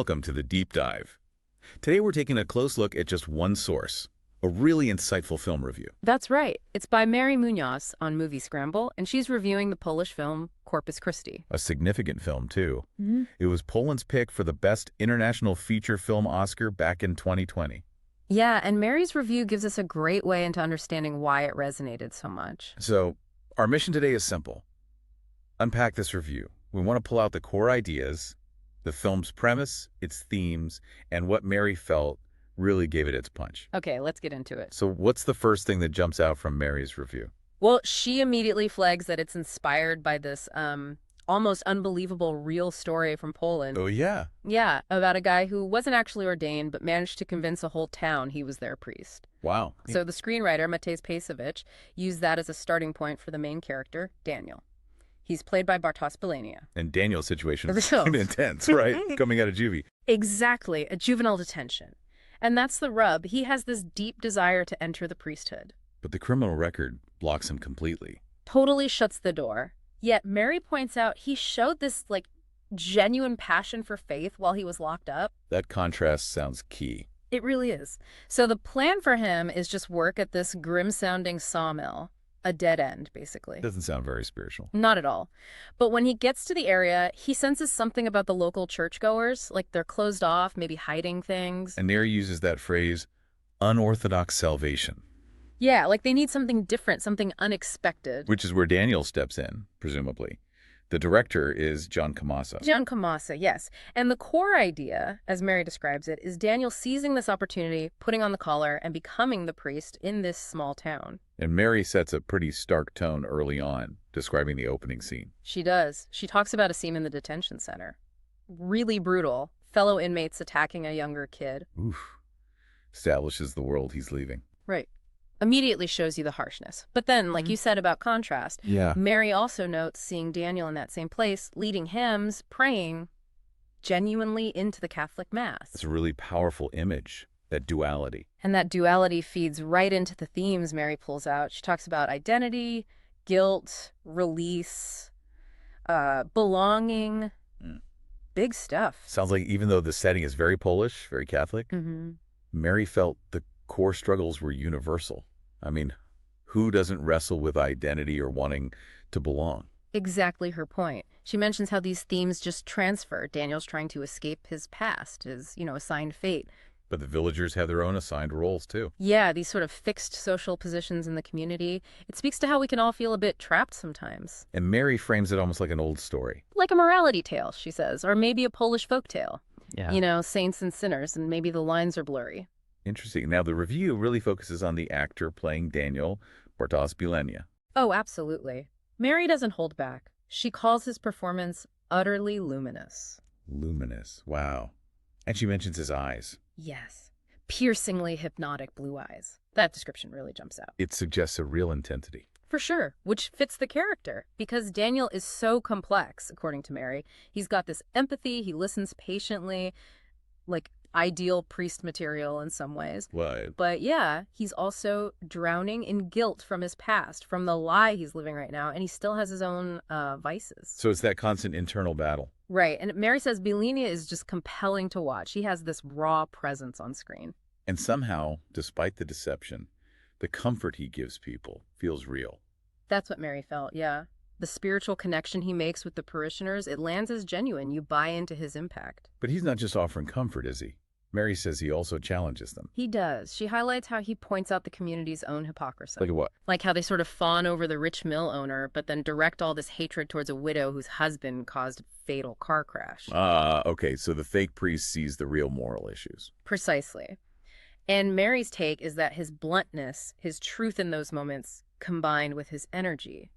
Welcome to the Deep Dive. Today we're taking a close look at just one source, a really insightful film review. That's right. It's by Mary Munoz on Moviescramble, and she's reviewing the Polish film Corpus Christi. A significant film, too. It was Poland's pick for the Best International Feature Film Oscar back in 2020. Yeah, and Mary's review gives us a great way into understanding why it resonated so much. So, our mission today is simple. Unpack this review. We want to pull out the core ideas, the film's premise, its themes, and what Mary felt really gave it its punch. Okay, let's get into it. So what's the first thing that jumps out from Mary's review? Well, she immediately flags that it's inspired by this almost unbelievable real story from Poland. Oh, yeah. Yeah, about a guy who wasn't actually ordained, but managed to convince a whole town he was their priest. Wow. So the screenwriter, Mateusz Pasowicz, used that as a starting point for the main character, Daniel. He's played by Bartosz Belania. And Daniel's situation is kind of intense, right? Coming out of juvie. Exactly, a juvenile detention. And that's the rub. He has this deep desire to enter the priesthood. But the criminal record blocks him completely. Totally shuts the door. Yet Mary points out he showed this, genuine passion for faith while he was locked up. That contrast sounds key. It really is. So the plan for him is just work at this grim-sounding sawmill. A dead end, basically. Doesn't sound very spiritual. Not at all. But when he gets to the area, he senses something about the local churchgoers, like they're closed off, maybe hiding things. And Mary uses that phrase, unorthodox salvation. Yeah, like they need something different, something unexpected. Which is where Daniel steps in, presumably. The director is John Kamasa. John Kamasa, yes. And the core idea, as Mary describes it, is Daniel seizing this opportunity, putting on the collar, and becoming the priest in this small town. And Mary sets a pretty stark tone early on, describing the opening scene. She does. She talks about a scene in the detention center. Really brutal. Fellow inmates attacking a younger kid. Oof. Establishes the world he's leaving. Right. Immediately shows you the harshness. But then, like you said about contrast, Mary also notes seeing Daniel in that same place, leading hymns, praying genuinely into the Catholic Mass. It's a really powerful image, that duality. And that duality feeds right into the themes Mary pulls out. She talks about identity, guilt, release, belonging. Big stuff. Sounds like even though the setting is very Polish, very Catholic, Mary felt the core struggles were universal. I mean, who doesn't wrestle with identity or wanting to belong? Exactly her point. She mentions how these themes just transfer. Daniel's trying to escape his past, his, assigned fate. But the villagers have their own assigned roles, too. Yeah, these sort of fixed social positions in the community. It speaks to how we can all feel a bit trapped sometimes. And Mary frames it almost like an old story. Like a morality tale, she says, or maybe a Polish folktale. Yeah. Saints and sinners, and maybe the lines are blurry. Interesting. Now, the review really focuses on the actor playing Daniel, Bartosz Belania. Oh, absolutely. Mary doesn't hold back. She calls his performance utterly luminous. Luminous. Wow. And she mentions his eyes. Yes. Piercingly hypnotic blue eyes. That description really jumps out. It suggests a real intensity. For sure, which fits the character, because Daniel is so complex, according to Mary. He's got this empathy, he listens patiently, like ideal priest material in some ways. Right. But yeah, he's also drowning in guilt from his past, from the lie he's living right now, and he still has his own vices. So it's that constant internal battle. Right, and Mary says Belania is just compelling to watch. He has this raw presence on screen. And somehow, despite the deception, the comfort he gives people feels real. That's what Mary felt, yeah. The spiritual connection he makes with the parishioners, it lands as genuine. You buy into his impact. But he's not just offering comfort, is he? Mary says he also challenges them. He does. She highlights how he points out the community's own hypocrisy. Like what? Like how they sort of fawn over the rich mill owner, but then direct all this hatred towards a widow whose husband caused a fatal car crash. Okay, so the fake priest sees the real moral issues. Precisely. And Mary's take is that his bluntness, his truth in those moments, combined with his energy,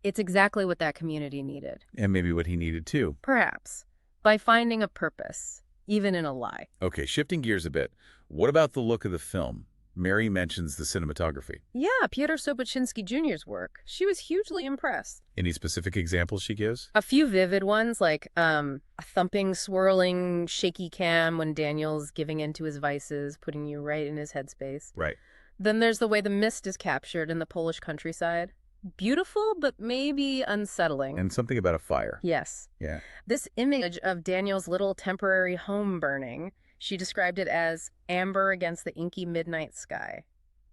it's exactly what that community needed. And maybe what he needed too. Perhaps. By finding a purpose, even in a lie. Okay, shifting gears a bit. What about the look of the film? Mary mentions the cinematography. Yeah, Piotr Sobocinski Jr.'s work. She was hugely impressed. Any specific examples she gives? A few vivid ones, like a thumping, swirling, shaky cam when Daniel's giving in to his vices, putting you right in his headspace. Right. Then there's the way the mist is captured in the Polish countryside. Beautiful, but maybe unsettling. And something about a fire. Yes. Yeah. This image of Daniel's little temporary home burning, she described it as amber against the inky midnight sky.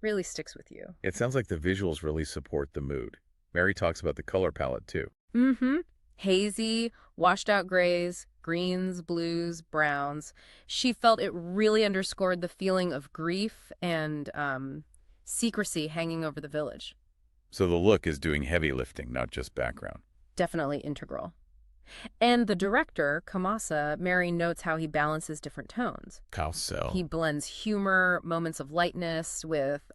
Really sticks with you. It sounds like the visuals really support the mood. Mary talks about the color palette, too. Mm-hmm. Hazy, washed out grays, greens, blues, browns. She felt it really underscored the feeling of grief and secrecy hanging over the village. So the look is doing heavy lifting, not just background. Definitely integral. And the director, Kamasa, Mary notes how he balances different tones. How so? He blends humor, moments of lightness with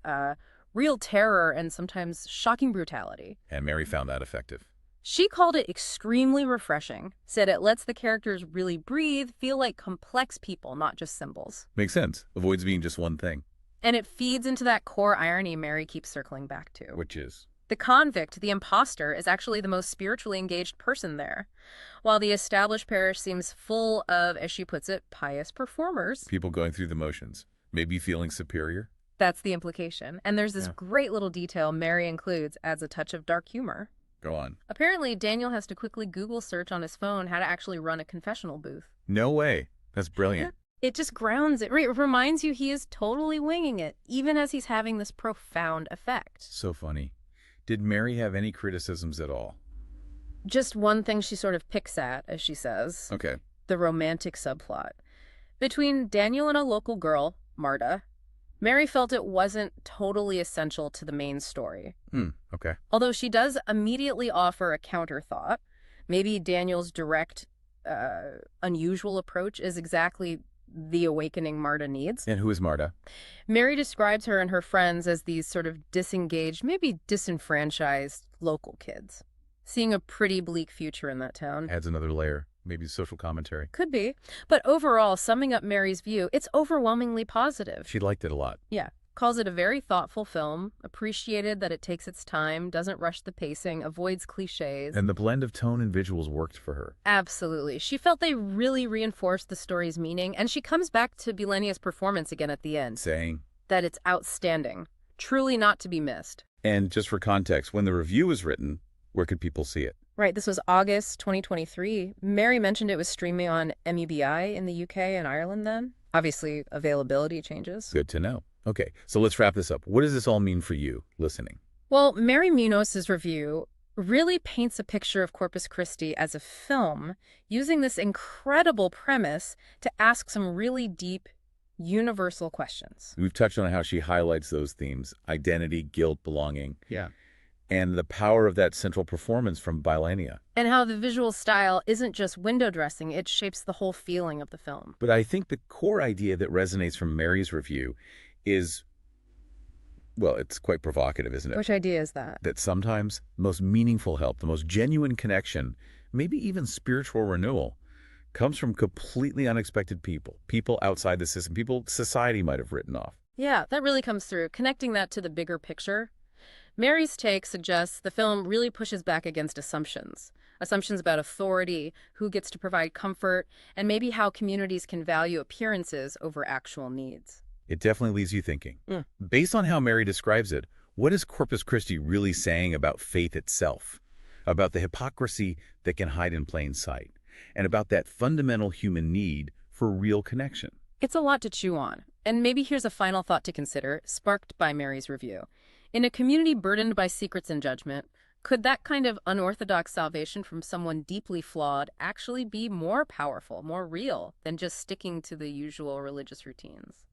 real terror and sometimes shocking brutality. And Mary found that effective. She called it extremely refreshing, said it lets the characters really breathe, feel like complex people, not just symbols. Makes sense. Avoids being just one thing. And it feeds into that core irony Mary keeps circling back to. Which is? The convict, the imposter, is actually the most spiritually engaged person there, while the established parish seems full of, as she puts it, pious performers. People going through the motions, maybe feeling superior. That's the implication. And there's this great little detail Mary includes, adds a touch of dark humor. Go on. Apparently, Daniel has to quickly Google search on his phone how to actually run a confessional booth. No way. That's brilliant. It just grounds it. It reminds you he is totally winging it, even as he's having this profound effect. So funny. Did Mary have any criticisms at all? Just one thing she sort of picks at, as she says. Okay. The romantic subplot. Between Daniel and a local girl, Marta, Mary felt it wasn't totally essential to the main story. Okay. Although she does immediately offer a counter thought. Maybe Daniel's direct, unusual approach is exactly the awakening Marta needs. And who is Marta? Mary describes her and her friends as these sort of disengaged, maybe disenfranchised local kids. Seeing a pretty bleak future in that town. Adds another layer. Maybe social commentary. Could be. But overall, summing up Mary's view, it's overwhelmingly positive. She liked it a lot. Yeah. Calls it a very thoughtful film, appreciated that it takes its time, doesn't rush the pacing, avoids cliches. And the blend of tone and visuals worked for her. Absolutely. She felt they really reinforced the story's meaning, and she comes back to Bilenia's performance again at the end. Saying? That it's outstanding. Truly not to be missed. And just for context, when the review was written, where could people see it? Right, this was August 2023. Mary mentioned it was streaming on MUBI in the UK and Ireland then. Obviously, availability changes. Good to know. Okay, so let's wrap this up. What does this all mean for you, listening? Well, Mary Munoz's review really paints a picture of Corpus Christi as a film, using this incredible premise to ask some really deep, universal questions. We've touched on how she highlights those themes: identity, guilt, belonging. Yeah. And the power of that central performance from Bilenia. And how the visual style isn't just window dressing, it shapes the whole feeling of the film. But I think the core idea that resonates from Mary's review is, well, it's quite provocative, isn't it? Which idea is that? That sometimes the most meaningful help, the most genuine connection, maybe even spiritual renewal, comes from completely unexpected people, people outside the system, people society might have written off. Yeah, that really comes through. Connecting that to the bigger picture. Mary's take suggests the film really pushes back against assumptions. Assumptions about authority, who gets to provide comfort, and maybe how communities can value appearances over actual needs. It definitely leaves you thinking. Based on how Mary describes it, what is Corpus Christi really saying about faith itself? About the hypocrisy that can hide in plain sight? And about that fundamental human need for real connection? It's a lot to chew on. And maybe here's a final thought to consider, sparked by Mary's review. In a community burdened by secrets and judgment, could that kind of unorthodox salvation from someone deeply flawed actually be more powerful, more real, than just sticking to the usual religious routines?